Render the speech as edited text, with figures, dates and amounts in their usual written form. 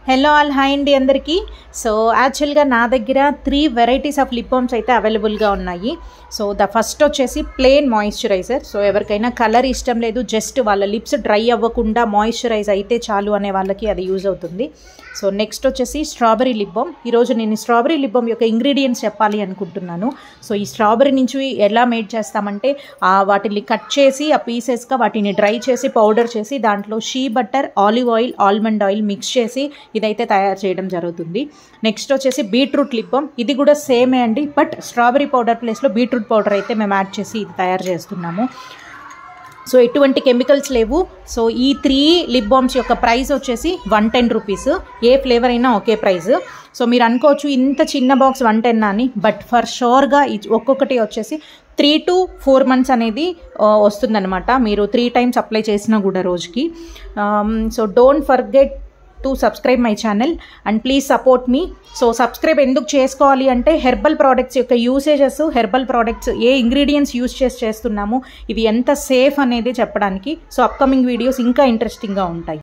Hello all, hi అండి అందరికీ. So యాక్చువల్గా నా దగ్గర 3 వెరైటీస్ ఆఫ్ లిప్ బామ్స్ అయితే అవైలబుల్గా ఉన్నాయి. సో ఫస్ట్ వచ్చేసి ప్లెయిన్ మాయిశ్చరైజర్. సో ఎవరికైనా కలర్ ఇష్టం లేదు, జస్ట్ వాళ్ళ లిప్స్ డ్రై అవ్వకుండా మాయిశ్చరైజ్ అయితే చాలు అనే వాళ్ళకి అది యూజ్ అవుతుంది. సో నెక్స్ట్ వచ్చేసి స్ట్రాబెరీ లిప్ బామ్. ఈరోజు నేను స్ట్రాబెరీ లిప్ బామ్ యొక్క ఇంగ్రీడియంట్స్ చెప్పాలి అనుకుంటున్నాను. సో ఈ స్ట్రాబెరీ నుంచి ఎలా మేడ్ చేస్తామంటే వాటిని కట్ చేసి ఆ పీసెస్గా వాటిని డ్రై చేసి పౌడర్ చేసి దాంట్లో she butter, olive oil, almond oil mix చేసి ఇదైతే తయారు చేయడం జరుగుతుంది. నెక్స్ట్ వచ్చేసి బీట్రూట్ లిప్ బామ్. ఇది కూడా సేమే అండి, బట్ స్ట్రాబెరీ పౌడర్ ప్లేస్లో బీట్రూట్ పౌడర్ అయితే మేము యాడ్ చేసి ఇది తయారు చేస్తున్నాము. సో ఎటువంటి కెమికల్స్ లేవు. సో ఈ 3 లిప్ బామ్స్ యొక్క ప్రైస్ వచ్చేసి 110 రూపీస్. ఏ ఫ్లేవర్ అయినా ఒకే ప్రైస్. సో మీరు అనుకోవచ్చు ఇంత చిన్న బాక్స్ 110 అని, బట్ ఫర్ షూర్గా ఒక్కొక్కటి వచ్చేసి 3 to 4 months అనేది వస్తుందన్నమాట. మీరు 3 times అప్లై చేసినా కూడా రోజుకి. So don't forget to subscribe my channel and please support me. So subscribe ఎందుకు చేసుకోవాలి అంటే హెర్బల్ ప్రోడక్ట్స్ యొక్క యూసేజెస్, హెర్బల్ ప్రోడక్ట్స్ ఏ ఇంగ్రీడియంట్స్ యూజ్ చేస్తున్నాము, ఇవి ఎంత సేఫ్ అనేది చెప్పడానికి. సో అప్కమింగ్ వీడియోస్ ఇంకా ఇంట్రెస్టింగ్గా ఉంటాయి.